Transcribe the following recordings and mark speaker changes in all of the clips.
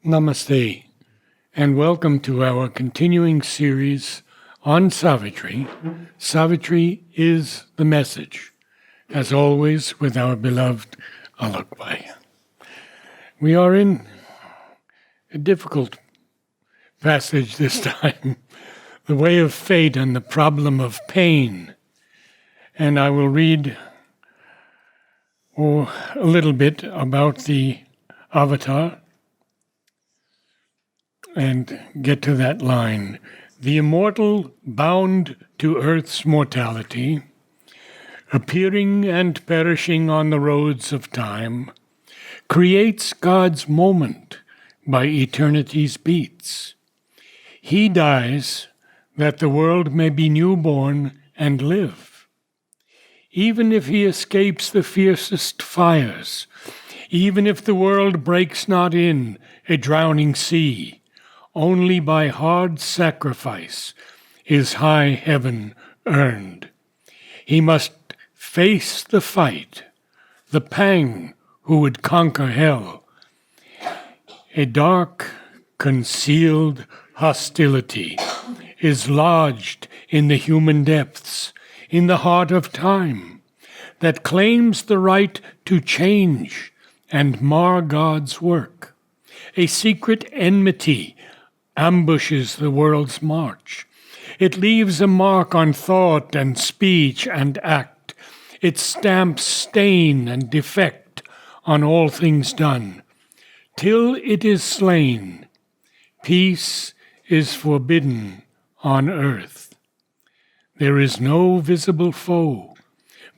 Speaker 1: Namaste, and welcome to our continuing series on Savitri. Savitri is the message, as always, with our beloved Alok. We are in a difficult passage this time, the way of fate and the problem of pain. And I will read a little bit about the avatar and get to that line. The immortal, bound to earth's mortality, appearing and perishing on the roads of time, creates God's moment by eternity's beats. He dies that the world may be newborn and live. Even if he escapes the fiercest fires, even if the world breaks not in a drowning sea, only by hard sacrifice is high heaven earned. He must face the fight, the pang who would conquer hell. A dark, concealed hostility is lodged in the human depths, in the heart of time, that claims the right to change and mar God's work. A secret enmity ambushes the world's march. It leaves a mark on thought and speech and act. It stamps stain and defect on all things done. Till it is slain, peace is forbidden on earth. There is no visible foe,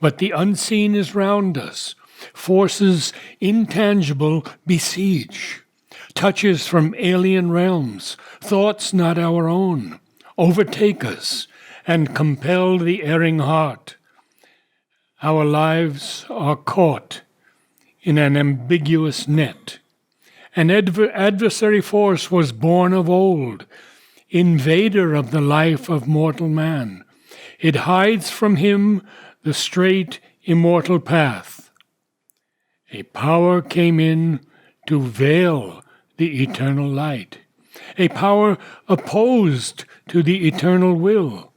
Speaker 1: but the unseen is round us. Forces intangible besiege. Touches from alien realms, thoughts not our own, overtake us and compel the erring heart. Our lives are caught in an ambiguous net. An adversary force was born of old, invader of the life of mortal man. It hides from him the straight, immortal path. A power came in to veil the eternal light, a power opposed to the eternal will,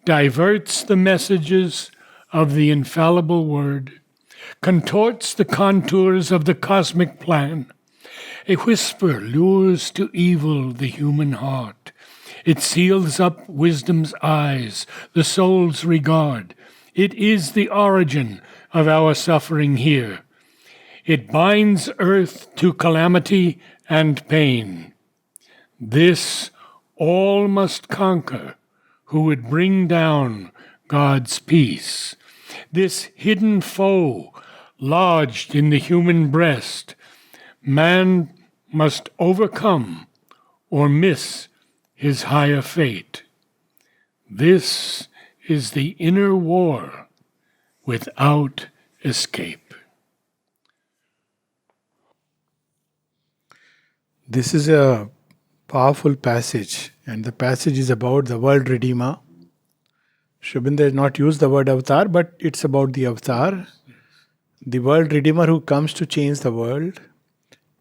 Speaker 1: diverts the messages of the infallible word, contorts the contours of the cosmic plan. A whisper lures to evil the human heart. It seals up wisdom's eyes, the soul's regard. It is the origin of our suffering here. It binds earth to calamity and pain. This all must conquer who would bring down God's peace. This hidden foe lodged in the human breast, man must overcome or miss his higher fate. This is the inner war without escape.
Speaker 2: This is a powerful passage, and the passage is about the world redeemer. Shubinda has not used the word avatar, but it's about the avatar, the world redeemer who comes to change the world.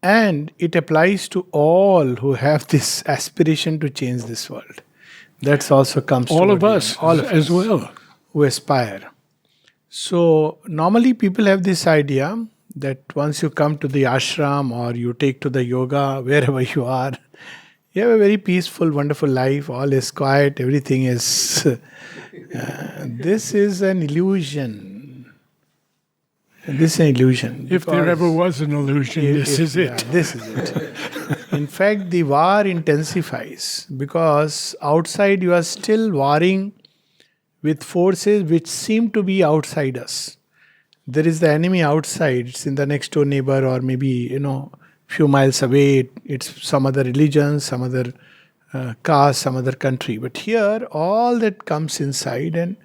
Speaker 2: And it applies to all who have this aspiration to change this world. That also comes
Speaker 1: all
Speaker 2: to
Speaker 1: of us, all of as
Speaker 2: us
Speaker 1: well,
Speaker 2: who aspire. So normally people have this idea that once you come to the ashram or you take to the yoga, wherever you are, you have a very peaceful, wonderful life, all is quiet, everything is... this is an illusion. This is an illusion.
Speaker 1: If there ever was an illusion, this is it.
Speaker 2: This is it. In fact, the war intensifies because outside you are still warring with forces which seem to be outside us. There is the enemy outside, it's in the next door neighbor or maybe, few miles away, it's some other religion, some other caste, some other country. But here, all that comes inside, and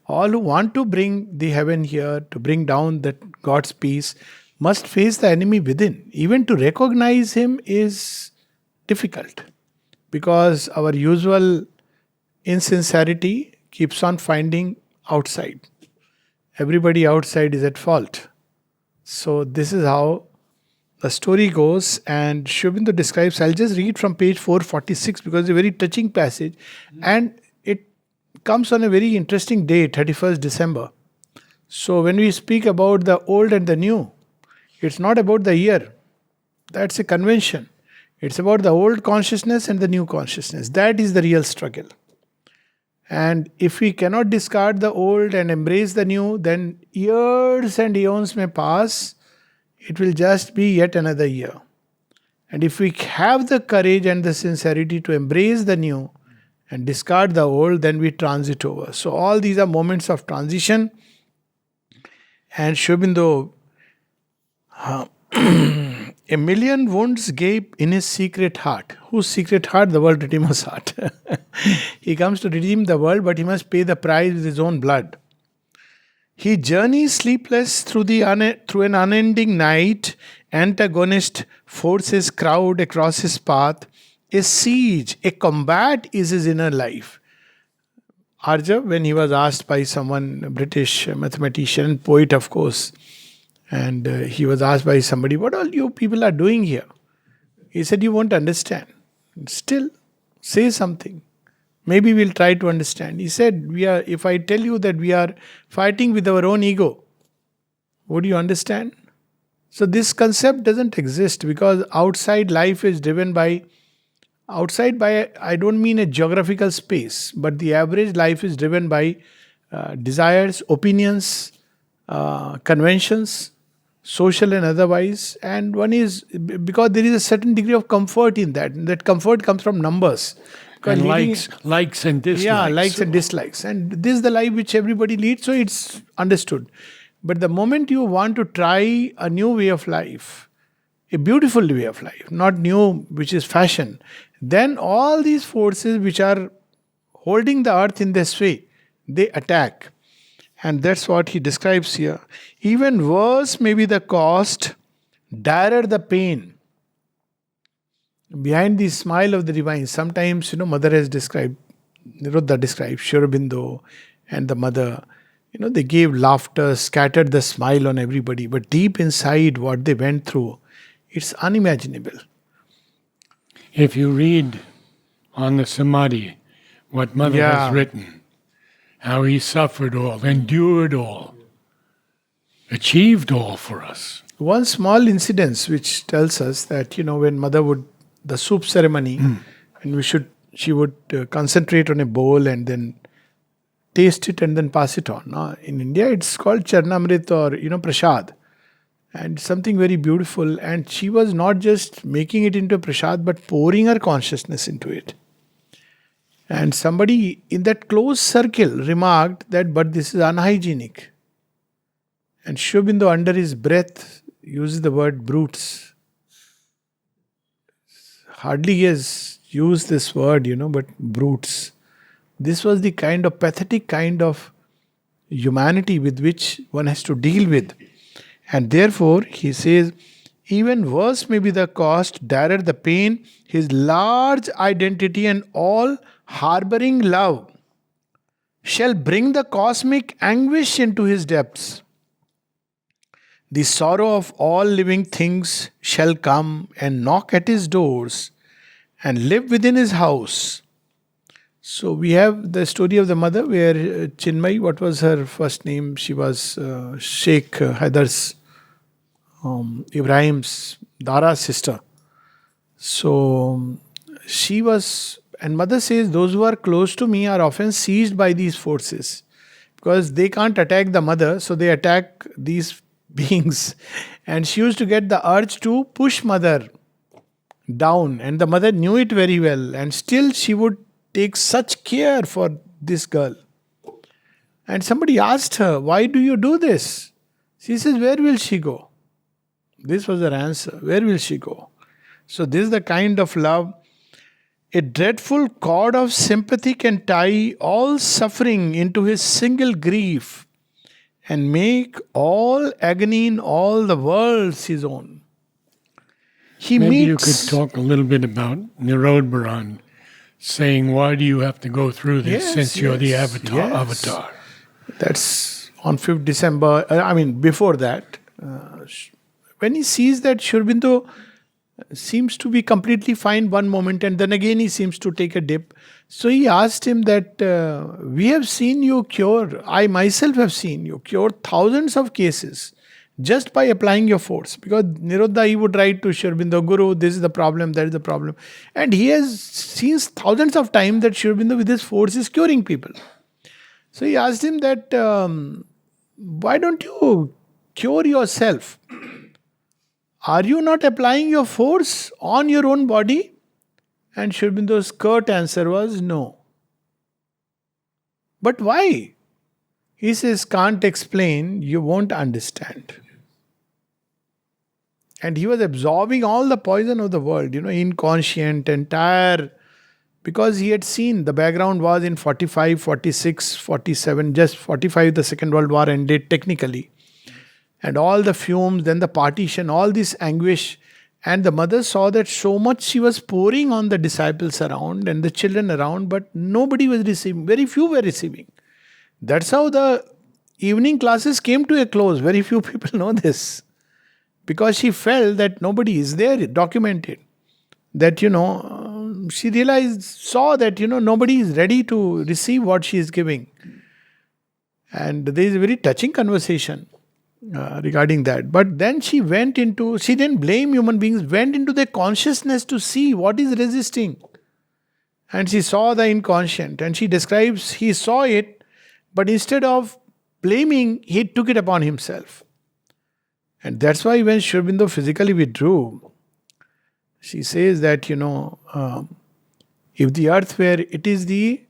Speaker 2: all who want to bring the heaven here, to bring down that God's peace, must face the enemy within. Even to recognize him is difficult because our usual insincerity keeps on finding outside. Everybody outside is at fault. So this is how the story goes, and Shobindu describes, I'll just read from page 446 because it's a very touching passage, and it comes on a very interesting day, 31st December. So when we speak about the old and the new, it's not about the year. That's a convention. It's about the old consciousness and the new consciousness. That is the real struggle. And if we cannot discard the old and embrace the new, then years and eons may pass. It will just be yet another year. And if we have the courage and the sincerity to embrace the new and discard the old, then we transit over. So all these are moments of transition. And Shobindu, a million wounds gape in his secret heart. Whose secret heart? The world Redeemer's heart. He comes to redeem the world, but he must pay the price with his own blood. He journeys sleepless through an unending night. Antagonist forces crowd across his path. A siege, a combat is his inner life. Arya, when he was asked by someone, a British mathematician, poet of course, and he was asked by somebody, what all you people are doing here? He said, you won't understand. Still, say something. Maybe we'll try to understand. He said, if I tell you that we are fighting with our own ego, would you understand? So this concept doesn't exist because outside life is driven by, I don't mean a geographical space, but the average life is driven by desires, opinions, conventions, social and otherwise, and one is because there is a certain degree of comfort in that. And that comfort comes from numbers.
Speaker 1: And likes and dislikes.
Speaker 2: Yeah, likes and dislikes. And this is the life which everybody leads, so it's understood. But the moment you want to try a new way of life, a beautiful way of life, not new, which is fashion, then all these forces which are holding the earth in this way, they attack. And that's what he describes here. Even worse may be the cost, direr the pain. Behind the smile of the divine, sometimes, Mother has described, Niruddha described, Shurabindu and the mother, they gave laughter, scattered the smile on everybody. But deep inside what they went through, it's unimaginable.
Speaker 1: If you read on the Samadhi what Mother has written, how he suffered all, endured all, achieved all for us.
Speaker 2: One small incident which tells us that, when Mother would, the soup ceremony, and she would concentrate on a bowl and then taste it and then pass it on. Now, in India, it's called Charnamrit or, Prasad. And something very beautiful. And she was not just making it into a Prasad, but pouring her consciousness into it. And somebody in that close circle remarked that, but this is unhygienic. And Shobindu under his breath uses the word brutes. Hardly he has used this word, but brutes. This was the kind of pathetic kind of humanity with which one has to deal with. And therefore, he says, even worse may be the cost, direr the pain, his large identity and all harboring love shall bring the cosmic anguish into his depths. The sorrow of all living things shall come and knock at his doors and live within his house. So we have the story of the mother where Chinmay, what was her first name? She was Sheikh Haidar's, Ibrahim's, Dara's sister. So she was, and mother says, those who are close to me are often seized by these forces because they can't attack the mother, so they attack these beings. And she used to get the urge to push mother down, and the mother knew it very well, and still she would take such care for this girl. And somebody asked her, why do you do this? She says, where will she go? This was her answer. Where will she go? So this is the kind of love. A dreadful cord of sympathy can tie all suffering into his single grief and make all agony in all the worlds his own.
Speaker 1: Maybe you could talk a little bit about Nirodbaran, saying, why do you have to go through this since you're the avatar?
Speaker 2: That's on 5th December. Before that, when he sees that Sri Aurobindo seems to be completely fine one moment and then again he seems to take a dip. So he asked him that, we have seen you cure, I myself have seen you cure thousands of cases just by applying your force. Because Nirodha, he would write to Sri Aurobindo, Guru, this is the problem, that is the problem. And he has seen thousands of times that Sri Aurobindo with his force is curing people. So he asked him that, why don't you cure yourself? Are you not applying your force on your own body? And Sri Aurobindo's curt answer was no. But why? He says, can't explain, you won't understand. And he was absorbing all the poison of the world, inconscient, entire, because he had seen the background was in 45, 46, 47, just 45, the Second World War ended technically. And all the fumes, then the partition, all this anguish. And the mother saw that so much she was pouring on the disciples around and the children around, but nobody was receiving. Very few were receiving. That's how the evening classes came to a close. Very few people know this. Because she felt that nobody is there, documented. That, she saw that, nobody is ready to receive what she is giving. And there is a very touching conversation regarding that. But then she didn't blame human beings, went into their consciousness to see what is resisting. And she saw the inconscient. And she describes, he saw it, but instead of blaming, he took it upon himself. And that's why when Sri Aurobindo physically withdrew, she says that, if the earth were, it is the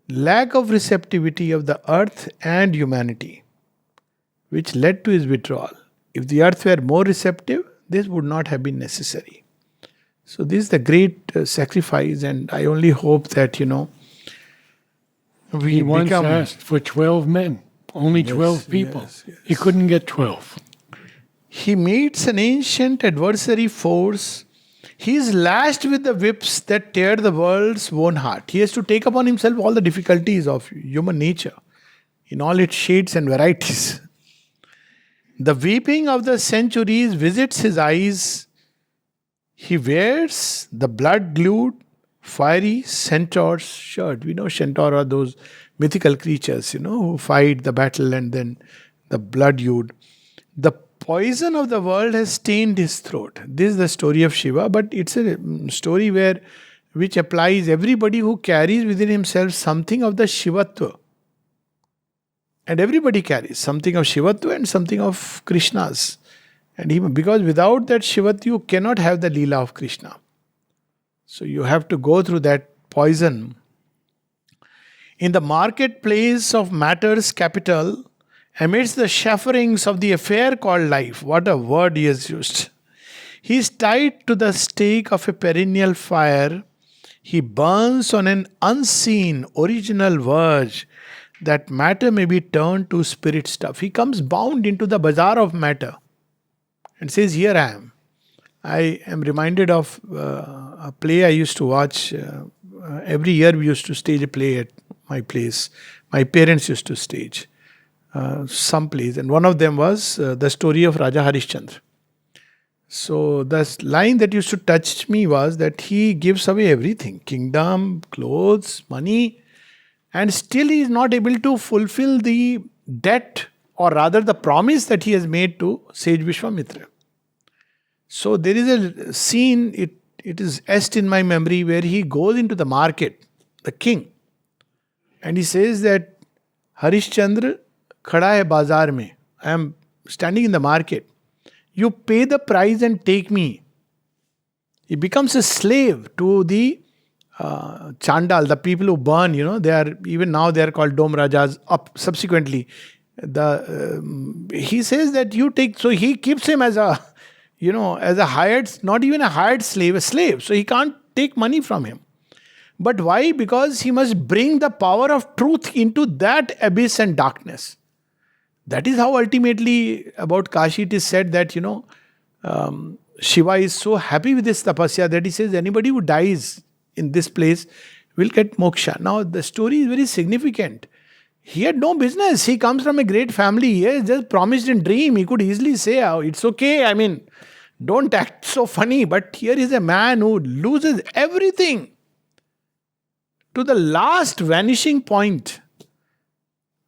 Speaker 2: lack of receptivity of the earth and humanity which led to his withdrawal. If the earth were more receptive, this would not have been necessary. So this is the great sacrifice, and I only hope that,
Speaker 1: He once asked for 12 men, only 12 people.
Speaker 2: Yes.
Speaker 1: He couldn't get 12.
Speaker 2: He meets an ancient adversary force. He is lashed with the whips that tear the world's own heart. He has to take upon himself all the difficulties of human nature in all its shades and varieties. The weeping of the centuries visits his eyes. He wears the blood-glued, fiery centaur's shirt. We know centaur are those mythical creatures, who fight the battle and then the blood-hued. The poison of the world has stained his throat. This is the story of Shiva, but it's a story which applies everybody who carries within himself something of the Shivatva. And everybody carries something of Shivatva and something of Krishna's. And even because without that Shivatva, you cannot have the Leela of Krishna. So you have to go through that poison. In the marketplace of matter's capital, amidst the chafferings of the affair called life, what a word he has used. He is tied to the stake of a perennial fire. He burns on an unseen original verge that matter may be turned to spirit stuff. He comes bound into the bazaar of matter and says, here I am. I am reminded of a play I used to watch. Every year we used to stage a play at my place. My parents used to stage some plays, and one of them was the story of Raja Harishchandra. So the line that used to touch me was that he gives away everything, kingdom, clothes, money, and still he is not able to fulfill the debt, or rather the promise that he has made to sage Vishwamitra. So there is a scene, it is etched in my memory, where he goes into the market, the king, and he says that Harishchandra khada hai bazaar mein. I am standing in the market. You pay the price and take me. He becomes a slave to the Chandal, the people who burn, they are, even now they are called Dom Rajas, up subsequently. He says that you take, so he keeps him as a, as a hired, not even a hired slave, a slave. So he can't take money from him. But why? Because he must bring the power of truth into that abyss and darkness. That is how ultimately about Kashi it is said that, Shiva is so happy with this tapasya that he says anybody who dies in this place will get moksha. Now the story is very significant. He had no business. He comes from a great family. He has just promised in dream. He could easily say, "Oh, it's okay. I mean, don't act so funny." But here is a man who loses everything to the last vanishing point.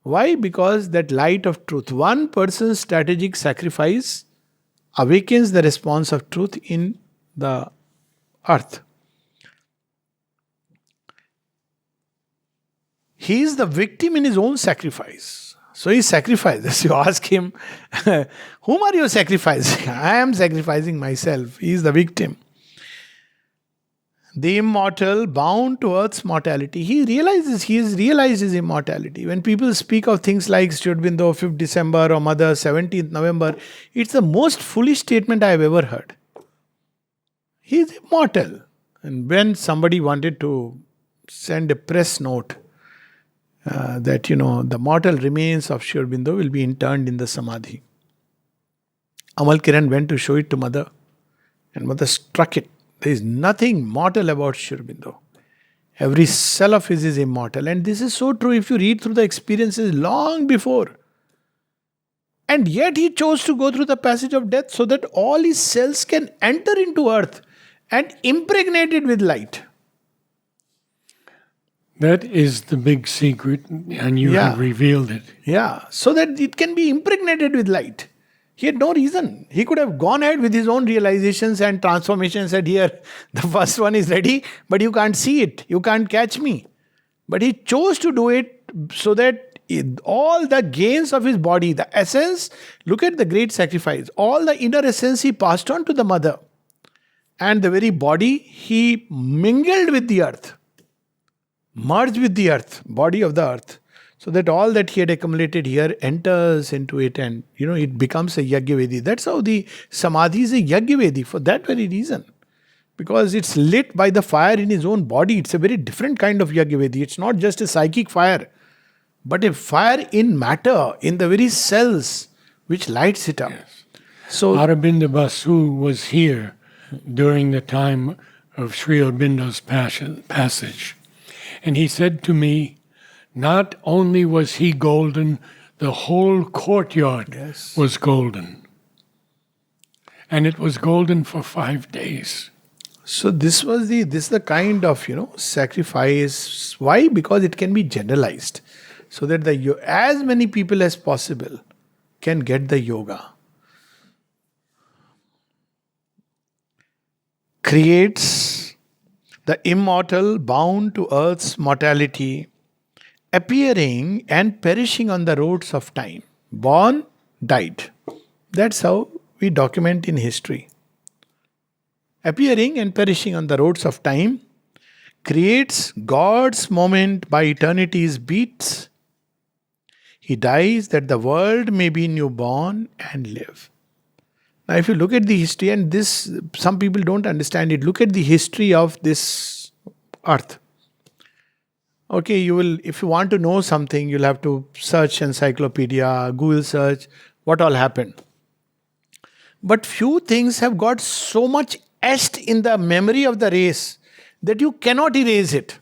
Speaker 2: Why? Because that light of truth, one person's strategic sacrifice awakens the response of truth in the earth. He is the victim in his own sacrifice. So he sacrifices. You ask him, whom are you sacrificing? I am sacrificing myself. He is the victim. The immortal, bound to earth's mortality. He has realized his immortality. When people speak of things like Sri Aurobindo, 5th December, or Mother, 17th November, it's the most foolish statement I have ever heard. He is immortal. And when somebody wanted to send a press note that, the mortal remains of Sri Aurobindo will be interned in the Samadhi, Amal Kiran went to show it to Mother, and Mother struck it. There is nothing mortal about Sri Aurobindo. Every cell of his is immortal. And this is so true if you read through the experiences long before. And yet he chose to go through the passage of death so that all his cells can enter into earth and impregnate it with light.
Speaker 1: That is the big secret, and you have revealed it.
Speaker 2: Yeah, so that it can be impregnated with light. He had no reason. He could have gone ahead with his own realizations and transformations, said, here, the first one is ready, but you can't see it. You can't catch me. But he chose to do it so that all the gains of his body, the essence, look at the great sacrifice. All the inner essence he passed on to the Mother. And the very body he mingled with the earth. Merged with the earth, body of the earth. So that all that he had accumulated here enters into it and, it becomes a Yagyavedi. That's how the Samadhi is a Yagyavedi, for that very reason. Because it's lit by the fire in his own body. It's a very different kind of Yagyavedi. It's not just a psychic fire, but a fire in matter, in the very cells, which lights it up.
Speaker 1: Yes.
Speaker 2: So
Speaker 1: Aurobindo Basu was here during the time of Sri Aurobindo's passage. And he said to me, not only was he golden, the whole courtyard was golden. And it was golden for 5 days.
Speaker 2: So this is the kind of, sacrifice. Why? Because it can be generalized. So that as many people as possible can get the yoga. Creates the immortal bound to earth's mortality, appearing and perishing on the roads of time. Born, died. That's how we document in history. Appearing and perishing on the roads of time, creates God's moment by eternity's beats. He dies that the world may be newborn and live. Now if you look at the history, and this, some people don't understand it, look at the history of this earth. Okay, if you want to know something, you'll have to search encyclopedia, Google search, what all happened. But few things have got so much etched in the memory of the race that you cannot erase it.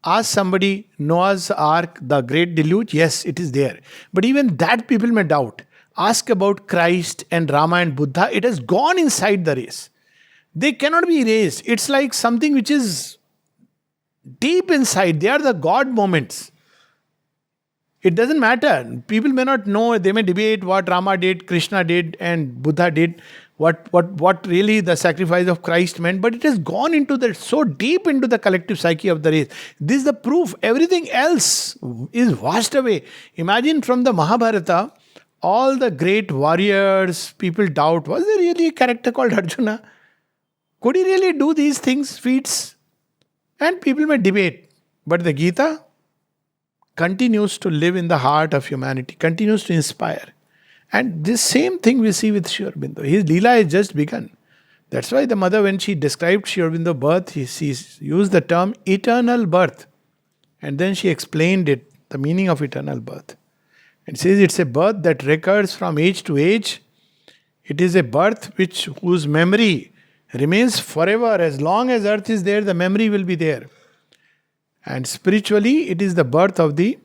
Speaker 2: Ask somebody, Noah's Ark, the Great Deluge, yes, it is there. But even that people may doubt. Ask about Christ and Rama and Buddha, it has gone inside the race. They cannot be erased. It's like something which is deep inside. They are the God moments. It doesn't matter. People may not know. They may debate what Rama did, Krishna did, and Buddha did. What really the sacrifice of Christ meant. But it has gone so deep into the collective psyche of the race. This is the proof. Everything else is washed away. Imagine from the Mahabharata, all the great warriors, people doubt, was there really a character called Arjuna? Could he really do these things, feats? And people may debate. But the Gita continues to live in the heart of humanity, continues to inspire. And this same thing we see with Sri Aurobindo. His Leela has just begun. That's why the mother, when she described Sri Aurobindo's birth, she used the term eternal birth. And then she explained it, the meaning of eternal birth. And says it's a birth that recurs from age to age. It is a birth whose memory remains forever. As long as earth is there, the memory will be there. And spiritually, it is the birth of the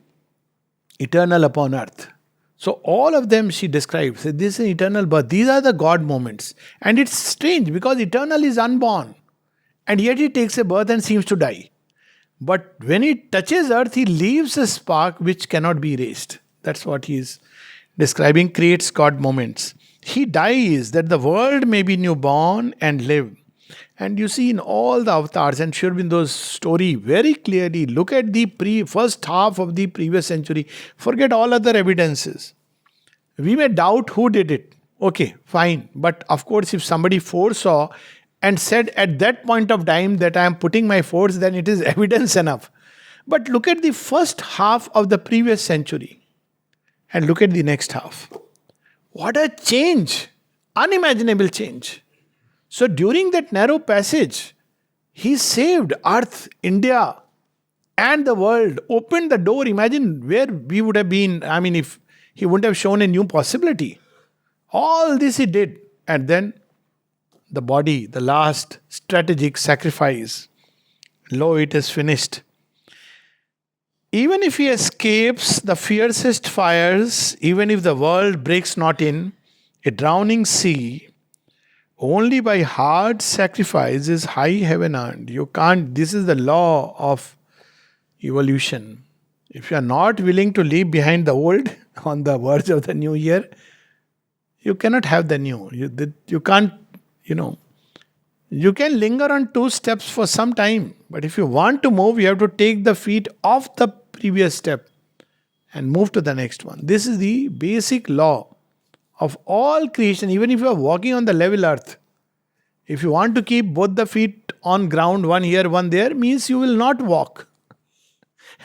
Speaker 2: eternal upon earth. So all of them she describes. This is an eternal birth. These are the God moments. And it's strange because eternal is unborn. And yet he takes a birth and seems to die. But when he touches earth, he leaves a spark which cannot be erased. That's what he is describing, creates God moments. He dies that the world may be newborn and live. And you see in all the avatars, and Sri Aurobindo's story very clearly, look at the first half of the previous century, forget all other evidences. We may doubt who did it. Okay, fine. But of course, if somebody foresaw and said at that point of time that I am putting my force, then it is evidence enough. But look at the first half of the previous century and look at the next half. What a change! Unimaginable change. So during that narrow passage, he saved earth, India, and the world, opened the door. Imagine where we would have been, if he wouldn't have shown a new possibility. All this he did. And then the body, the last strategic sacrifice. Lo, it is finished. Even if he escapes the fiercest fires, even if the world breaks not in, a drowning sea, only by hard sacrifice is high heaven earned. You can't, this is the law of evolution. If you are not willing to leave behind the old on the verge of the new year, you cannot have the new. You can't, you can linger on 2 steps for some time. But if you want to move, you have to take the feet off the previous step and move to the next one. This is the basic law of all creation. Even if you are walking on the level earth, if you want to keep both the feet on ground, one here, one there, means you will not walk.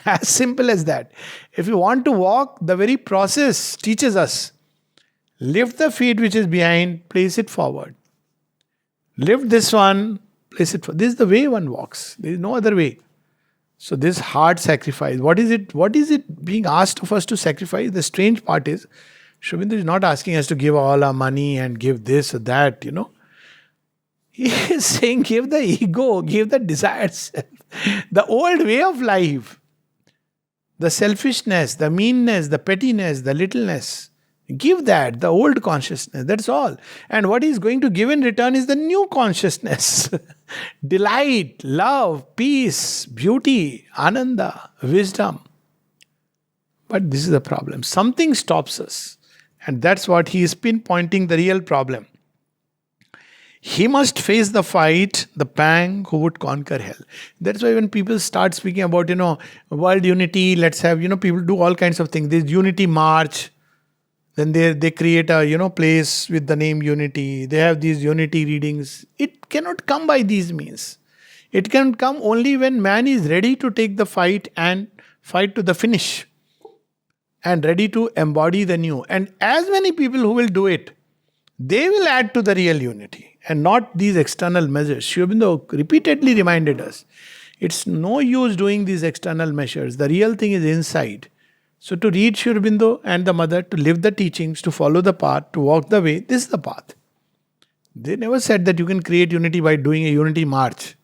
Speaker 2: As simple as that. If you want to walk, the very process teaches us. Lift the feet which is behind, place it forward. Lift this one, place it forward. This is the way one walks. There is no other way. So this hard sacrifice, what is it being asked of us to sacrifice? The strange part is, Sri Aurobindo is not asking us to give all our money and give this or that, He is saying give the ego, give the desired self, the old way of life, the selfishness, the meanness, the pettiness, the littleness. Give that, the old consciousness, that's all. And what he is going to give in return is the new consciousness. Delight, love, peace, beauty, ananda, wisdom. But this is the problem. Something stops us. And that's what he is pinpointing the real problem. He must face the fight, the pang, who would conquer hell. That's why when people start speaking about, world unity, let's have, people do all kinds of things. There's unity march. Then they create a, place with the name unity. They have these unity readings. It cannot come by these means. It can come only when man is ready to take the fight and fight to the finish. And ready to embody the new. And as many people who will do it, they will add to the real unity. And not these external measures. Sri Aurobindo repeatedly reminded us, it's no use doing these external measures. The real thing is inside. So to read Sri Aurobindo and the mother, to live the teachings, to follow the path, to walk the way, this is the path. They never said that you can create unity by doing a unity march.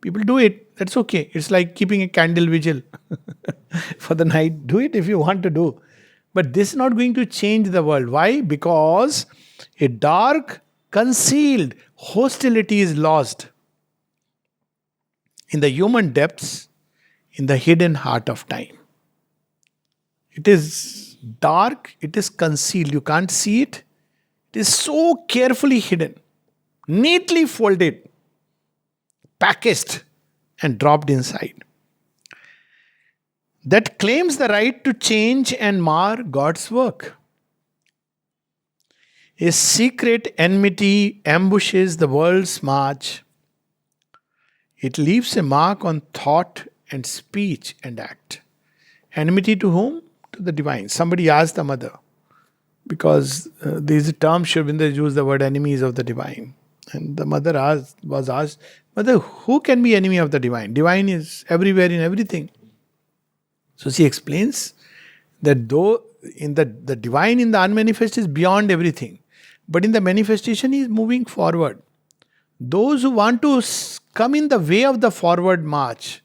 Speaker 2: People do it, that's okay. It's like keeping a candle vigil for the night. Do it if you want to do. But this is not going to change the world. Why? Because a dark, concealed hostility is lost in the human depths, in the hidden heart of time. It is dark, it is concealed, you can't see it. It is so carefully hidden, neatly folded, packaged and dropped inside. That claims the right to change and mar God's work. A secret enmity ambushes the world's march. It leaves a mark on thought and speech and act. Enmity to whom? To the divine. Somebody asked the mother, because there is a term, Sri Aurobindo used the word enemies of the divine. And the mother was asked, Mother, who can be enemy of the divine? Divine is everywhere in everything. So she explains that though in the divine in the unmanifest is beyond everything, but in the manifestation he is moving forward. Those who want to come in the way of the forward march,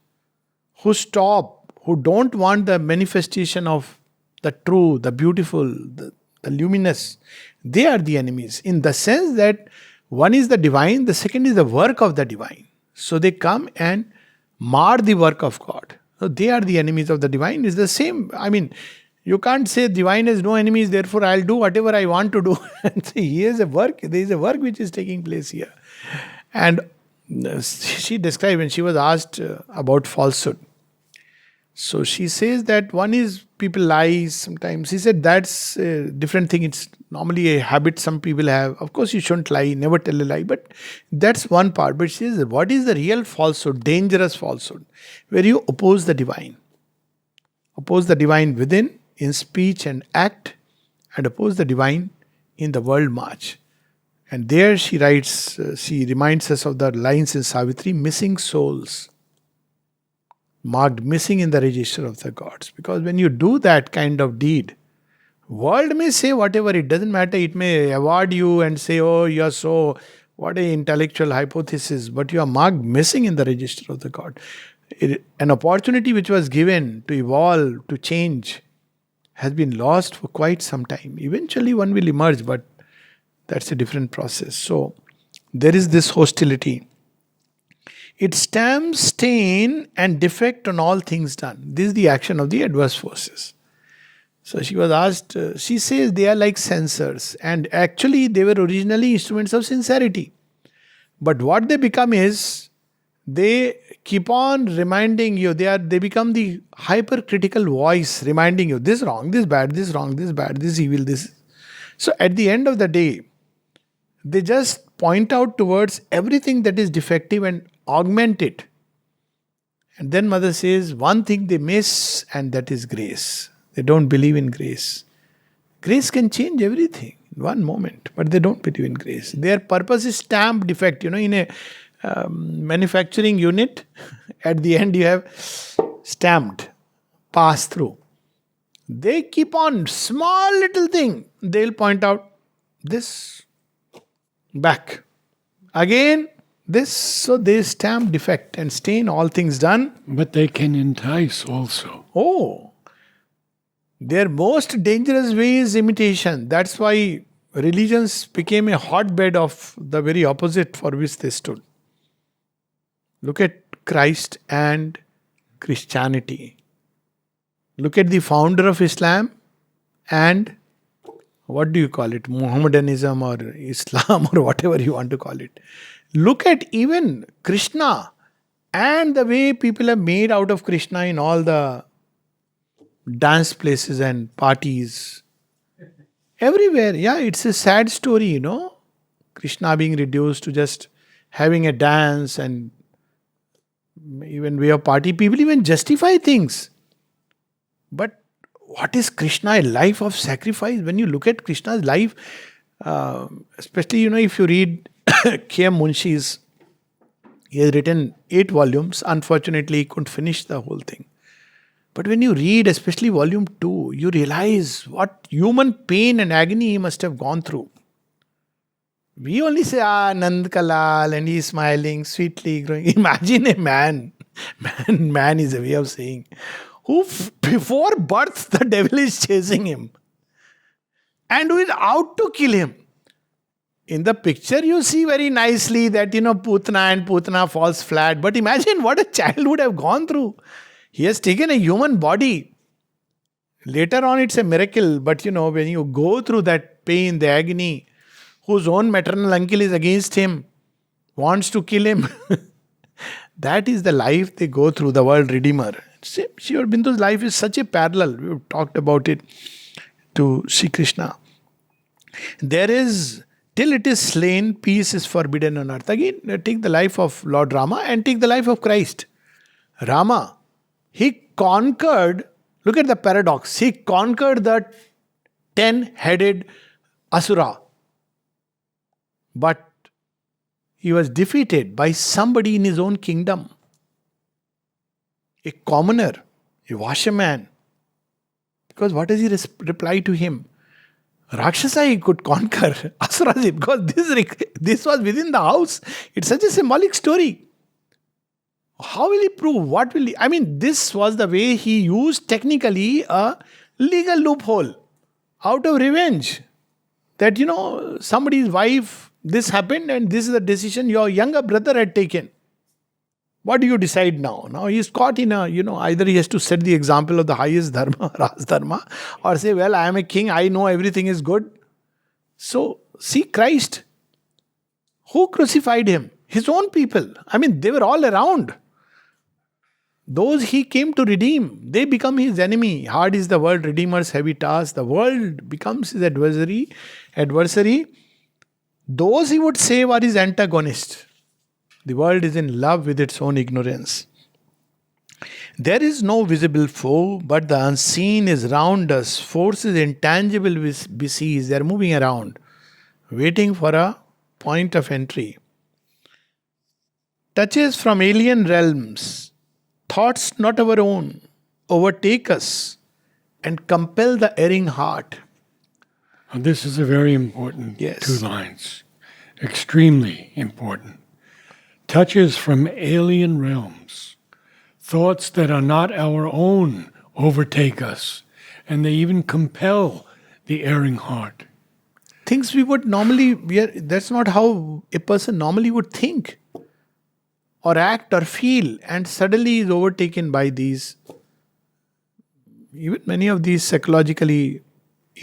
Speaker 2: who stop, who don't want the manifestation of the true, the beautiful, the luminous, they are the enemies. In the sense that one is the divine, the second is the work of the divine. So they come and mar the work of God. So they are the enemies of the divine. It's the same. I mean, you can't say divine has no enemies, therefore I'll do whatever I want to do. And say, here's a work, there is a work which is taking place here. And she described when she was asked about falsehood. So she says that one is people lie sometimes. She said that's a different thing. It's normally a habit some people have. Of course, you shouldn't lie, never tell a lie. But that's one part. But she says, what is the real falsehood, dangerous falsehood? Where you oppose the divine. Oppose the divine within, in speech and act, and oppose the divine in the world march. And there she writes, she reminds us of the lines in Savitri, missing souls. Marked missing in the register of the gods. Because when you do that kind of deed, world may say whatever, it doesn't matter, it may award you and say, oh, you are so, what a intellectual hypothesis, but you are marked missing in the register of the god. An opportunity which was given to evolve, to change, has been lost for quite some time. Eventually one will emerge, but that's a different process. So there is this hostility. It stamps stain and defect on all things done. This is the action of the adverse forces. So she was asked, she says they are like censors, and actually they were originally instruments of sincerity. But what they become is, they keep on reminding you, they become the hypercritical voice reminding you, this wrong, this bad, this wrong, this bad, this evil, this. So at the end of the day, they just point out towards everything that is defective and augment it. And then mother says, one thing they miss, and that is grace. They don't believe in grace. Grace can change everything in one moment, but they don't believe in grace. Their purpose is stamp defect. In a manufacturing unit, at the end you have stamped, pass through. They keep on, small little thing, they'll point out this, back. Again, this, so they stamp defect and stain all things done.
Speaker 1: But they can entice also.
Speaker 2: Oh, their most dangerous way is imitation. That's why religions became a hotbed of the very opposite for which they stood. Look at Christ and Christianity. Look at the founder of Islam and what do you call it? Mohammedanism or Islam or whatever you want to call it. Look at even Krishna and the way people have made out of Krishna in all the dance places and parties. Everywhere. Yeah, it's a sad story, Krishna being reduced to just having a dance and even way of party. People even justify things. But what is Krishna? A life of sacrifice. When you look at Krishna's life, especially, if you read K.M. Munshi's, he has written 8 volumes. Unfortunately, he couldn't finish the whole thing. But when you read, especially volume 2, you realize what human pain and agony he must have gone through. We only say, Nand Kalal, and he's smiling, sweetly growing. Imagine a man. Man is a way of saying, who before birth the devil is chasing him and who is out to kill him. In the picture you see very nicely that Putna falls flat. But imagine what a child would have gone through. He has taken a human body. Later on it's a miracle. But when you go through that pain, the agony, whose own maternal uncle is against him, wants to kill him. That is the life they go through, the world redeemer. Sri Aurobindo's life is such a parallel. We've talked about it to Sri Krishna. There is, till it is slain, peace is forbidden on earth. Again, take the life of Lord Rama and take the life of Christ. Rama, he conquered, look at the paradox, he conquered the 10-headed Asura. But he was defeated by somebody in his own kingdom. A commoner, a washerman. Because what does he reply to him? Rakshasa he could conquer, Asuras because this was within the house. It's such a symbolic story. How will he prove? What will he? I mean, this was the way he used technically a legal loophole out of revenge. That, somebody's wife, this happened, and this is the decision your younger brother had taken. What do you decide now? Now he's caught in a, either he has to set the example of the highest dharma, Ras dharma, or say, well, I am a king, I know everything is good. So, see Christ. Who crucified him? His own people. I mean, they were all around. Those he came to redeem, they become his enemy. Hard is the world, redeemer's heavy task. The world becomes his adversary. Those he would save are his antagonist. The world is in love with its own ignorance. There is no visible foe, but the unseen is round us. Forces intangible we see. They are moving around, waiting for a point of entry. Touches from alien realms, thoughts not our own, overtake us and compel the erring heart.
Speaker 1: And this is a very important
Speaker 2: Yes.
Speaker 1: 2 lines. Extremely important. Touches from alien realms. Thoughts that are not our own overtake us, and they even compel the erring heart.
Speaker 2: Things we would normally, that's not how a person normally would think or act or feel, and suddenly is overtaken by these. Even many of these psychologically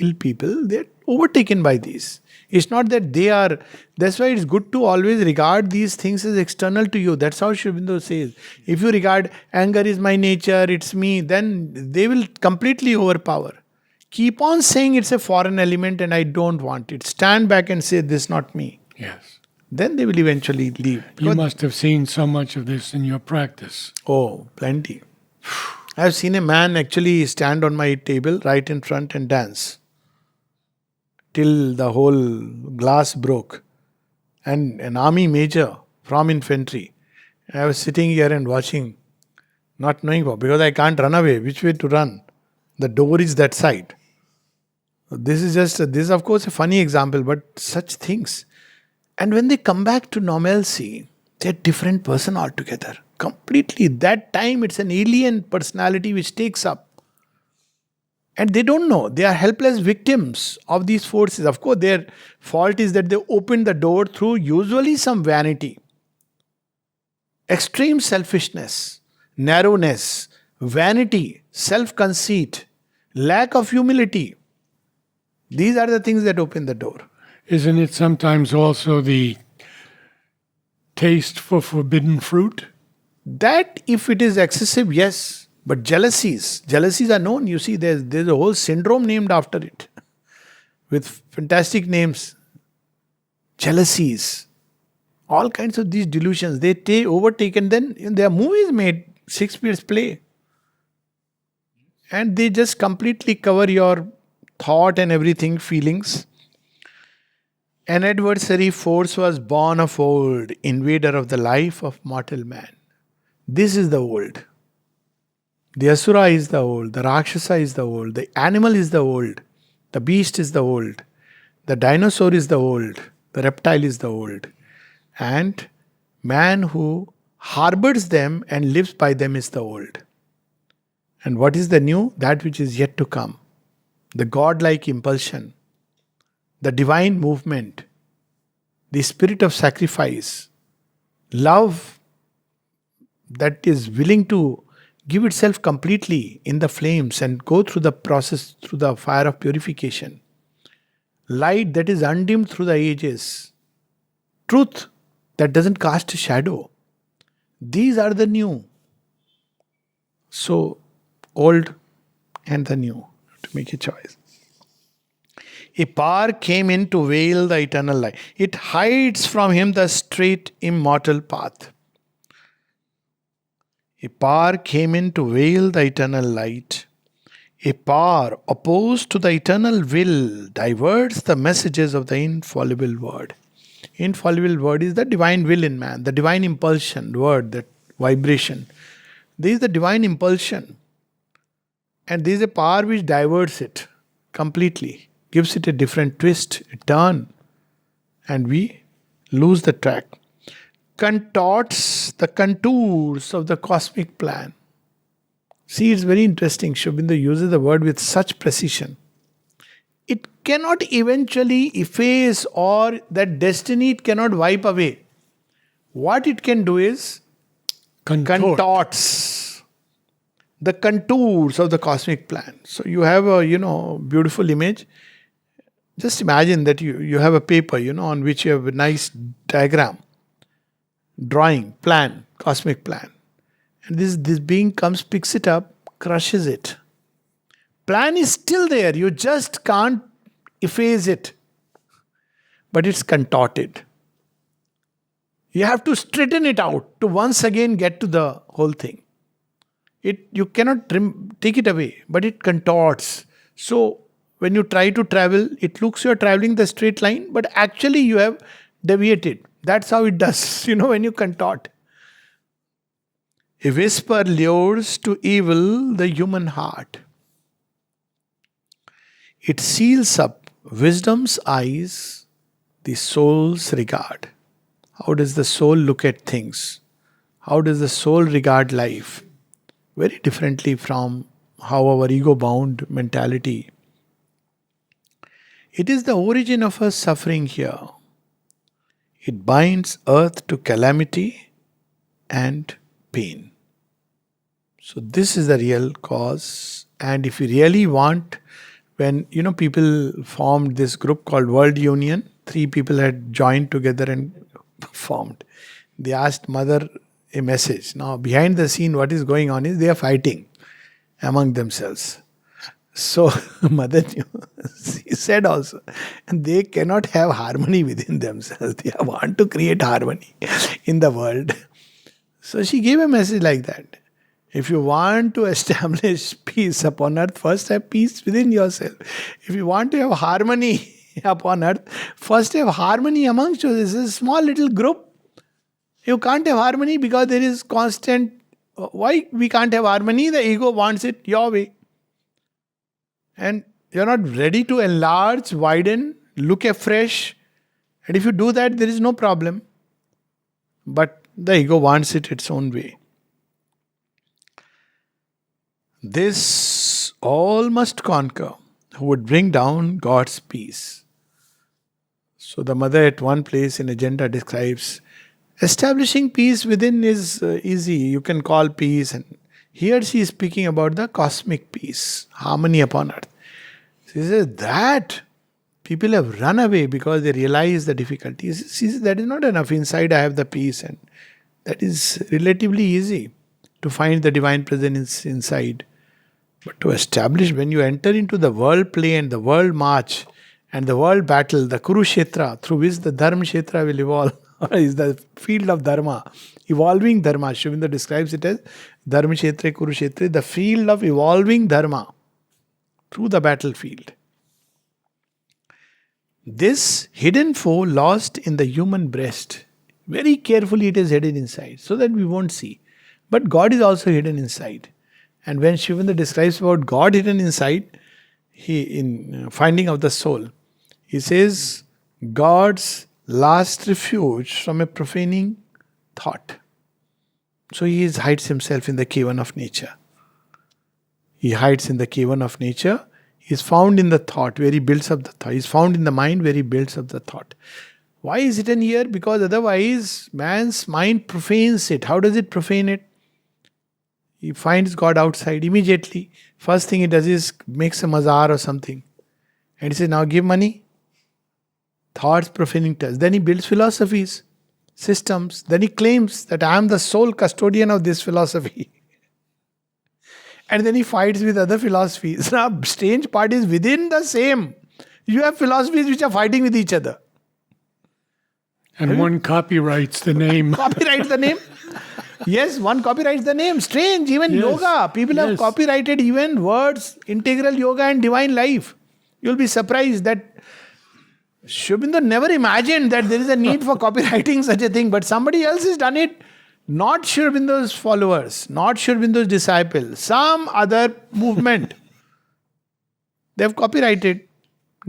Speaker 2: ill people, they're overtaken by these. It's not that they are, that's why it's good to always regard these things as external to you. That's how Sri Aurobindo says. If you regard anger is my nature, it's me, then they will completely overpower. Keep on saying it's a foreign element and I don't want it. Stand back and say this is not me.
Speaker 1: Yes.
Speaker 2: Then they will eventually leave.
Speaker 1: You must have seen so much of this in your practice.
Speaker 2: Oh, plenty. I've seen a man actually stand on my table right in front and dance till the whole glass broke. And an army major from infantry. I was sitting here and watching, not knowing what, because I can't run away. Which way to run? The door is that side. This is of course a funny example, but such things. And when they come back to normalcy, they're a different person altogether. Completely. That time it's an alien personality which takes up. And they don't know. They are helpless victims of these forces. Of course, their fault is that they opened the door through usually some vanity, extreme selfishness, narrowness, vanity, self-conceit, lack of humility. These are the things that open the door.
Speaker 1: Isn't it sometimes also the taste for forbidden fruit?
Speaker 2: That, if it is excessive, yes. But jealousies are known. You see, there's a whole syndrome named after it, with fantastic names. Jealousies, all kinds of these delusions. They overtake, and then there are movies made, Shakespeare's play, and they just completely cover your thought and everything, feelings. An adversary force was born of old, invader of the life of mortal man. This is the old. The Asura is the old, the Rakshasa is the old, the animal is the old, the beast is the old, the dinosaur is the old, the reptile is the old. And man who harbors them and lives by them is the old. And what is the new? That which is yet to come. The godlike impulsion, the divine movement, the spirit of sacrifice, love that is willing to give itself completely in the flames and go through the process, through the fire of purification. Light that is undimmed through the ages. Truth that doesn't cast a shadow. These are the new. So, old and the new. To make a choice. A power came in to veil the eternal light. It hides from him the straight immortal path. A power came in to veil the eternal light. A power opposed to the eternal will diverts the messages of the infallible word. Infallible word is the divine will in man, the divine impulsion, word, that vibration. This is the divine impulsion. And there is a power which diverts it completely, gives it a different twist, a turn, and we lose the track. contorts the contours of the cosmic plan. See, it's very interesting. Sri Aurobindo uses the word with such precision. It cannot eventually efface, or that destiny it cannot wipe away. What it can do is contorts the contours of the cosmic plan. So you have a beautiful image. Just imagine that you have a paper on which you have a nice diagram, drawing, plan, cosmic plan. And this being comes, picks it up, crushes it. Plan is still there. You just can't efface it. But it's contorted. You have to straighten it out to once again get to the whole thing. You cannot take it away, but it contorts. So when you try to travel, it looks you're traveling the straight line, but actually you have deviated. That's how it does, when you contort. A whisper lures to evil the human heart. It seals up wisdom's eyes, the soul's regard. How does the soul look at things? How does the soul regard life? Very differently from how our ego-bound mentality. It is the origin of our suffering here. It binds earth to calamity and pain. So this is the real cause. And if you really want, when people formed this group called World Union, 3 people had joined together and formed. They asked Mother a message. Now behind the scene what is going on is they are fighting among themselves. So Mother she said also, and they cannot have harmony within themselves. They want to create harmony in the world. So she gave a message like that. If you want to establish peace upon earth, first have peace within yourself. If you want to have harmony upon earth, first have harmony amongst you. This is a small little group. You can't have harmony because there is constant. Why we can't have harmony? The ego wants it your way. And you're not ready to enlarge, widen, look afresh. And if you do that, there is no problem. But the ego wants it its own way. This all must conquer who would bring down God's peace. So the mother at one place in agenda describes establishing peace within is easy. You can call peace. And here she is speaking about the cosmic peace, harmony upon earth. She says that people have run away because they realize the difficulties. She says that is not enough. Inside I have the peace, and that is relatively easy to find the divine presence inside. But to establish, when you enter into the world play and the world march and the world battle, the Kurukshetra, through which the Dharma Kshetra will evolve, is the field of Dharma, evolving Dharma. Sri Aurobindo describes it as Dharma Kshetra, Kurukshetra, the field of evolving Dharma through the battlefield. This hidden foe lost in the human breast, very carefully it is hidden inside so that we won't see. But God is also hidden inside. And when Sri Aurobindo describes about God hidden inside, in Finding of the Soul, he says, God's last refuge from a profaning thought. So he hides himself in the cavern of nature. He hides in the cavern of nature. He is found in the thought where he builds up the thought. He is found in the mind where he builds up the thought. Why is it in here? Because otherwise man's mind profanes it. How does it profane it? He finds God outside immediately. First thing he does is makes a mazar or something. And he says, now give money. Thoughts profaning touch. Then he builds philosophies, systems. Then he claims that I am the sole custodian of this philosophy. And then he fights with other philosophies. Now, strange part is within the same. You have philosophies which are fighting with each other.
Speaker 1: And one copyrights the name.
Speaker 2: Copyrights the name? Yes, one copyrights the name. Strange, even yoga. People have copyrighted even words, integral yoga and divine life. You'll be surprised that Sri Aurobindo never imagined that there is a need for copywriting such a thing, but somebody else has done it. Not Sri Aurobindo's followers, not Sri Aurobindo's disciples, some other movement. They have copyrighted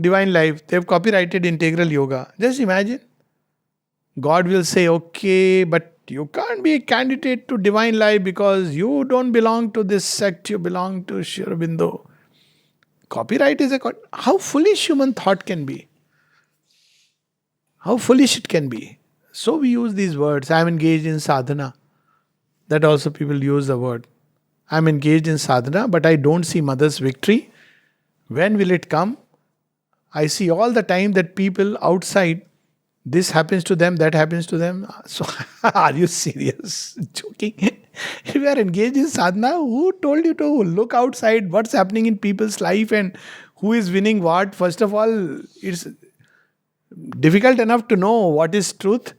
Speaker 2: divine life. They have copyrighted integral yoga. Just imagine. God will say, okay, but you can't be a candidate to divine life because you don't belong to this sect, you belong to Sri Aurobindo. Copyright is how foolish human thought can be. How foolish it can be. So we use these words. I am engaged in sadhana. That also people use the word. I am engaged in sadhana, but I don't see mother's victory. When will it come? I see all the time that people outside, this happens to them, that happens to them. So, are you serious? Joking? If you are engaged in sadhana, who told you to look outside what's happening in people's life and who is winning what? First of all, it's difficult enough to know what is truth.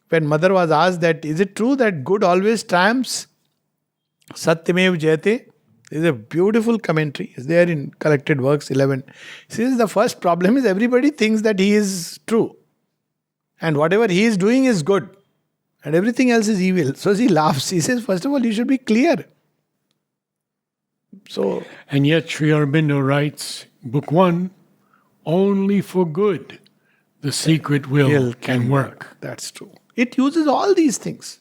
Speaker 2: When mother was asked that, is it true that good always triumphs? Satyamev Jayate is a beautiful commentary. It's there in Collected Works 11. Says the first problem is everybody thinks that he is true. And whatever he is doing is good. And everything else is evil. So he laughs. He says, first of all, you should be clear. So,
Speaker 1: and yet Sri Aurobindo writes, Book 1, only for good the secret will can work.
Speaker 2: That's true. It uses all these things.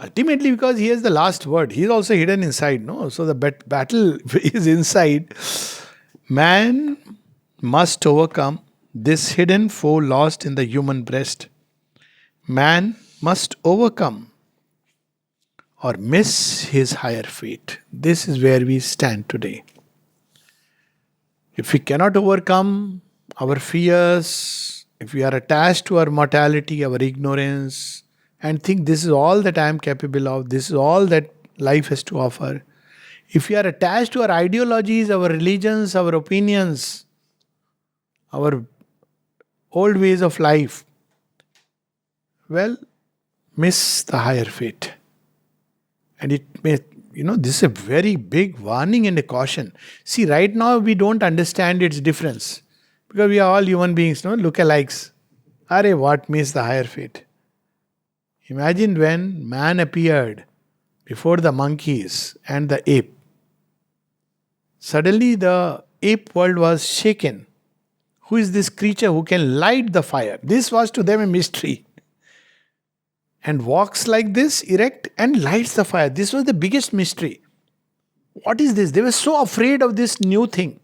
Speaker 2: Ultimately, because he has the last word. He is also hidden inside. No, so the battle is inside. Man must overcome this hidden foe lost in the human breast. Man must overcome or miss his higher fate. This is where we stand today. If we cannot overcome our fears, if we are attached to our mortality, our ignorance, and think this is all that I am capable of, this is all that life has to offer. If we are attached to our ideologies, our religions, our opinions, our old ways of life, well, miss the higher fate. And it may, this is a very big warning and a caution. See, right now we don't understand its difference. Because we are all human beings, no? Lookalikes. Arey, what means the higher fate? Imagine when man appeared before the monkeys and the ape. Suddenly the ape world was shaken. Who is this creature who can light the fire? This was to them a mystery. And walks like this, erect, and lights the fire. This was the biggest mystery. What is this? They were so afraid of this new thing.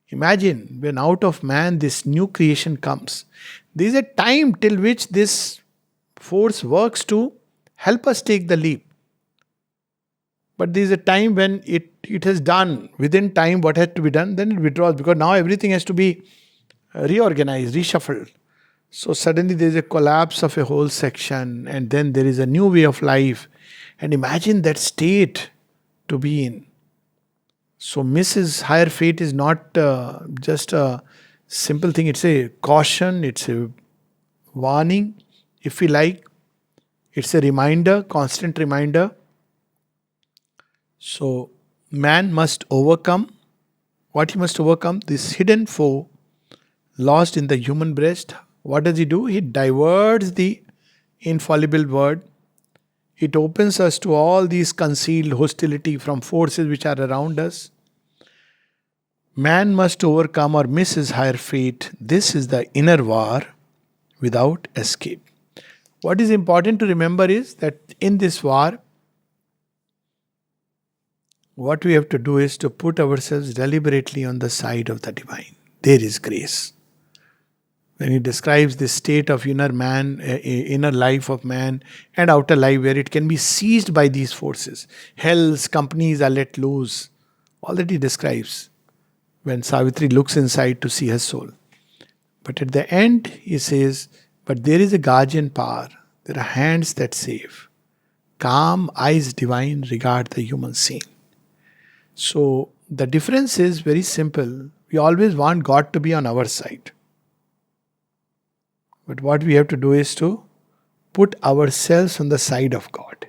Speaker 2: Imagine when out of man this new creation comes. There is a time till which this force works to help us take the leap. But there is a time when it has done within time what had to be done, then it withdraws because now everything has to be reorganized, reshuffled. So suddenly there is a collapse of a whole section and then there is a new way of life. And imagine that state to be in. So Mrs. Higher Fate is not just a simple thing. It's a caution, it's a warning, if we like. It's a reminder, constant reminder. So man must overcome. What he must overcome? This hidden foe lost in the human breast. What does he do? He diverts the infallible word. It opens us to all these concealed hostility from forces which are around us. Man must overcome or miss his higher fate. This is the inner war without escape. What is important to remember is that in this war, what we have to do is to put ourselves deliberately on the side of the divine. There is grace. When he describes this state of inner man, inner life of man and outer life where it can be seized by these forces. Hell's companies are let loose. All that he describes when Savitri looks inside to see her soul. But at the end he says, but there is a guardian power. There are hands that save. Calm eyes divine regard the human scene. So the difference is very simple. We always want God to be on our side. But what we have to do is to put ourselves on the side of God.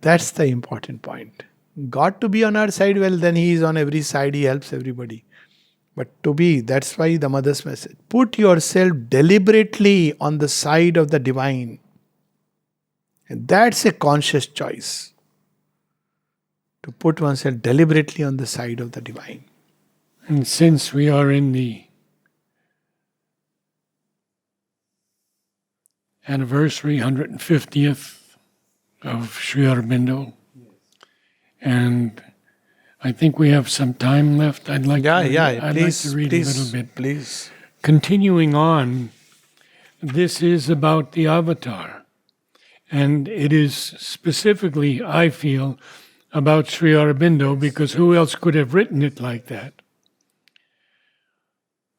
Speaker 2: That's the important point. God to be on our side, well then He is on every side, He helps everybody. But to be, that's why the mother's message. Put yourself deliberately on the side of the divine. And that's a conscious choice. To put oneself deliberately on the side of the divine.
Speaker 1: And since we are in the anniversary, 150th of Sri Aurobindo. And I think we have some time left. I'd like to read a little bit.
Speaker 2: Please.
Speaker 1: Continuing on, this is about the avatar. And it is specifically, I feel, about Sri Aurobindo, because who else could have written it like that?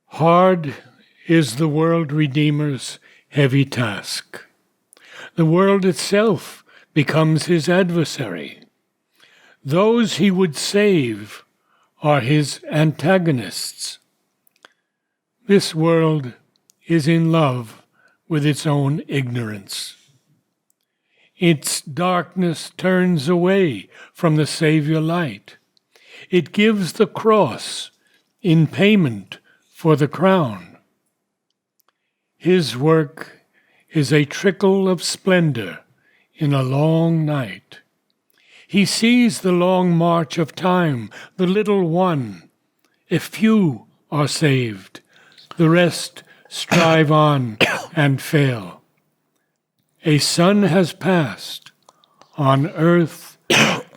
Speaker 1: Hard is the world redeemer's heavy task. The world itself becomes his adversary. Those he would save are his antagonists. This world is in love with its own ignorance. Its darkness turns away from the Savior light. It gives the cross in payment for the crown. His work is a trickle of splendor in a long night. He sees the long march of time, the little one. A few are saved, the rest strive on and fail. A sun has passed, on earth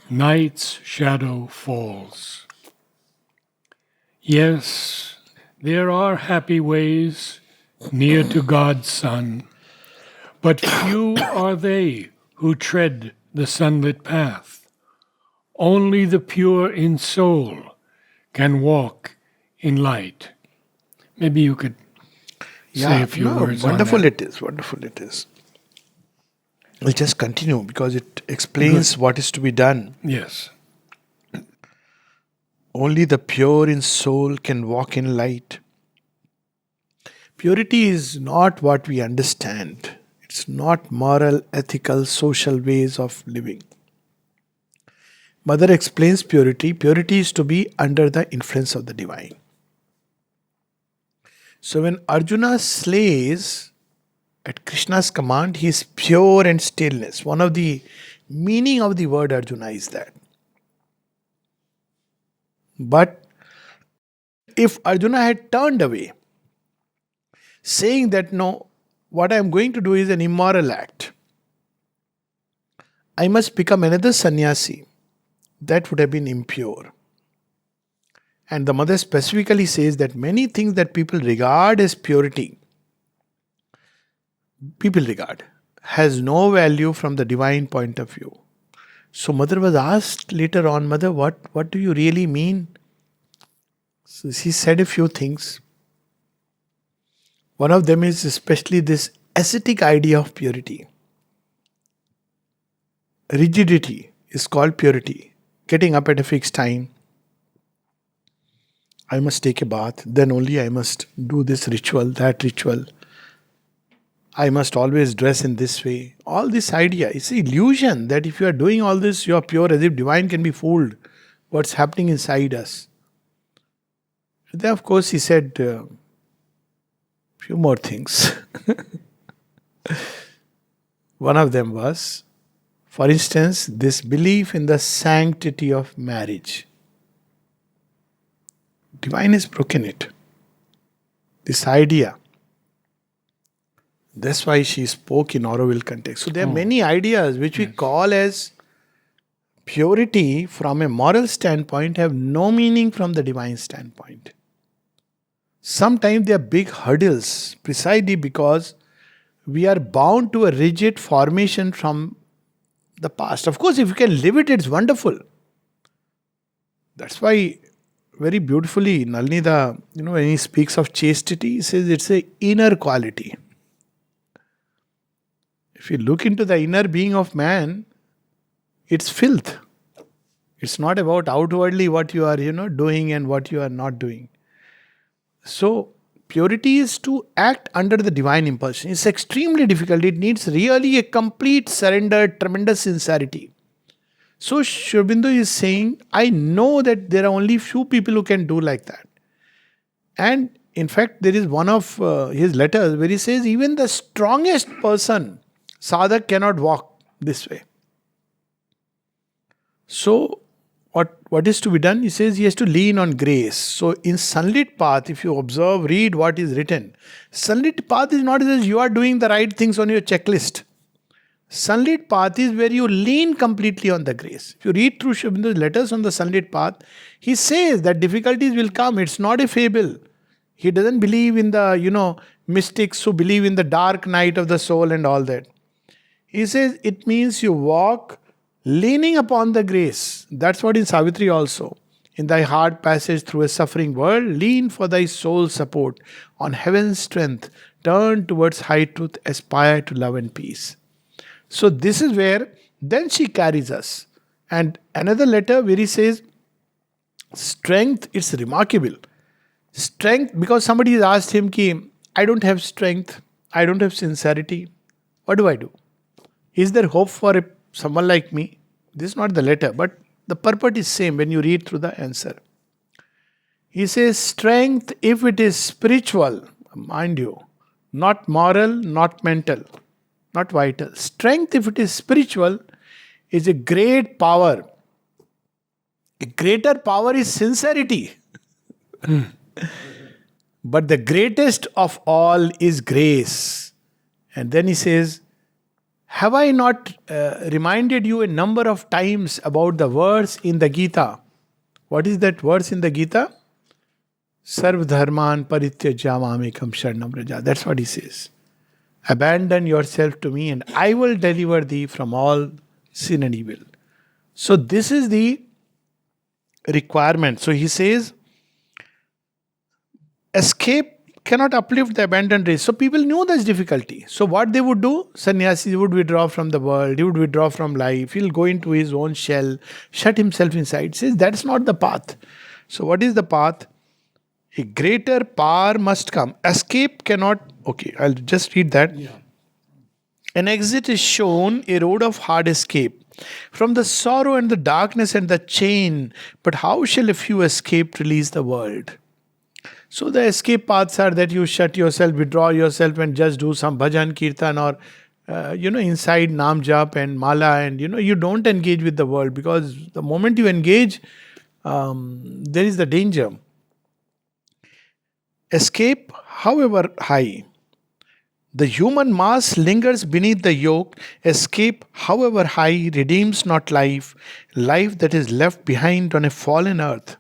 Speaker 1: night's shadow falls. Yes, there are happy ways near to God's Son, but few are they who tread the sunlit path. Only the pure in soul can walk in light. Maybe you could say a few words
Speaker 2: wonderful
Speaker 1: on that.
Speaker 2: Wonderful it is. We'll just continue because it explains what is to be done.
Speaker 1: Yes.
Speaker 2: Only the pure in soul can walk in light. Purity is not what we understand. It's not moral, ethical, social ways of living. Mother explains purity. Purity is to be under the influence of the divine. So when Arjuna slays at Krishna's command, he is pure and stillness. One of the meaning of the word Arjuna is that. But if Arjuna had turned away, saying that no, what I am going to do is an immoral act, I must become another sannyasi, that would have been impure. And the mother specifically says that many things that people regard as purity, has no value from the divine point of view. So mother was asked later on, Mother, what do you really mean? So she said a few things. One of them is especially this ascetic idea of purity. Rigidity is called purity. Getting up at a fixed time. I must take a bath, then only I must do this ritual, that ritual. I must always dress in this way. All this idea, it's an illusion that if you are doing all this, you are pure, as if divine can be fooled. What's happening inside us? Then of course he said few more things. One of them was, for instance, this belief in the sanctity of marriage. Divine has broken it. This idea. That's why she spoke in Auroville context. So there are many ideas which we call as purity from a moral standpoint have no meaning from the divine standpoint. Sometimes they are big hurdles precisely because we are bound to a rigid formation from the past. Of course, if you can live it, it's wonderful. That's why very beautifully Nalnida, when he speaks of chastity, he says it's an inner quality. If you look into the inner being of man, it's filth. It's not about outwardly what you are, doing and what you are not doing. So, purity is to act under the divine impulsion. It's extremely difficult. It needs really a complete surrender, tremendous sincerity. So, Sri Aurobindo is saying, I know that there are only few people who can do like that. And in fact, there is one of his letters where he says, even the strongest person, sadhak, cannot walk this way. So, what is to be done? He says he has to lean on grace. So in sunlit path, if you observe, read what is written. Sunlit path is not as you are doing the right things on your checklist. Sunlit path is where you lean completely on the grace. If you read through Sri Aurobindo's letters on the sunlit path, he says that difficulties will come. It's not a fable. He doesn't believe in the, mystics who believe in the dark night of the soul and all that. He says it means you walk leaning upon the grace. That's what in Savitri also. In thy hard passage through a suffering world, lean for thy soul's support. On heaven's strength, turn towards high truth, aspire to love and peace. So this is where then she carries us. And another letter where he says, strength, it's remarkable. Strength, because somebody has asked him, I don't have strength, I don't have sincerity. What do I do? Is there hope for someone like me? This is not the letter, but the purport is same when you read through the answer. He says, strength, if it is spiritual, mind you, not moral, not mental, not vital. Strength, if it is spiritual, is a great power. A greater power is sincerity. But the greatest of all is grace. And then he says, have I not reminded you a number of times about the verse in the Gita? What is that verse in the Gita? Sarv dharman parityajya mamekam sharanam vraja. That's what he says. Abandon yourself to me and I will deliver thee from all sin and evil. So this is the requirement. So he says, escape cannot uplift the abandoned race. So people knew this difficulty. So what they would do? Sannyasi would withdraw from the world, he would withdraw from life, he'll go into his own shell, shut himself inside. Says that's not the path. So what is the path? A greater power must come. Escape cannot. Okay, I'll just read that.
Speaker 1: Yeah.
Speaker 2: An exit is shown, a road of hard escape from the sorrow and the darkness and the chain. But how shall a few escape release the world? So the escape paths are that you shut yourself, withdraw yourself and just do some bhajan, kirtan or, inside Nam Jap and Mala and, you don't engage with the world because the moment you engage, there is the danger. Escape, however high. The human mass lingers beneath the yoke. Escape, however high, redeems not life, life that is left behind on a fallen earth.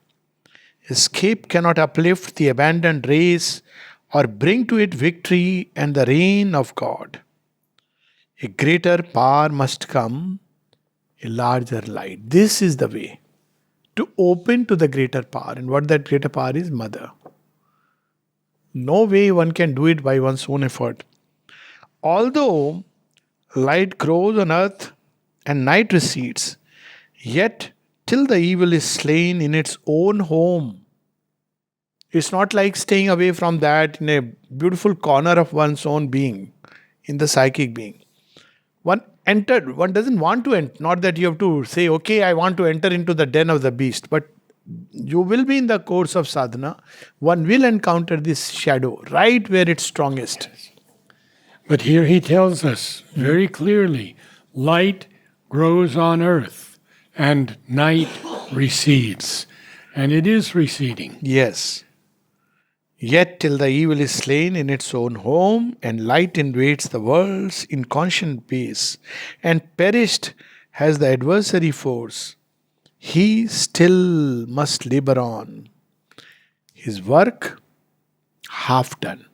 Speaker 2: Escape cannot uplift the abandoned race or bring to it victory and the reign of God. A greater power must come, a larger light. This is the way to open to the greater power. And what that greater power is? Mother. No way one can do it by one's own effort. Although light grows on earth and night recedes, yet till the evil is slain in its own home. It's not like staying away from that in a beautiful corner of one's own being, in the psychic being. One doesn't want to enter. Not that you have to say, okay, I want to enter into the den of the beast, but you will be in the course of sadhana. One will encounter this shadow right where it's strongest.
Speaker 1: But here he tells us very clearly, light grows on earth and night recedes. And it is receding.
Speaker 2: Yes. Yet till the evil is slain in its own home and light invades the world's inconscient pace and perished has the adversary force, he still must labor on. His work half done.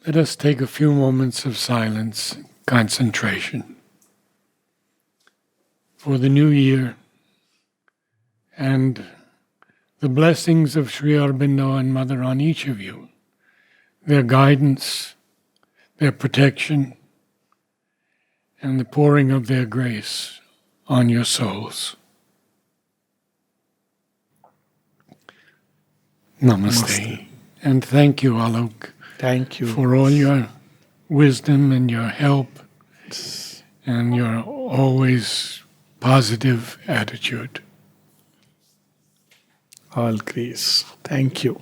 Speaker 1: Let us take a few moments of silence, concentration for the new year and the blessings of Sri Aurobindo and Mother on each of you, their guidance, their protection, and the pouring of their grace on your souls. Namaste. And thank you, Alok.
Speaker 2: Thank you.
Speaker 1: For all your wisdom and your help and your always positive attitude.
Speaker 2: All grace. Thank you.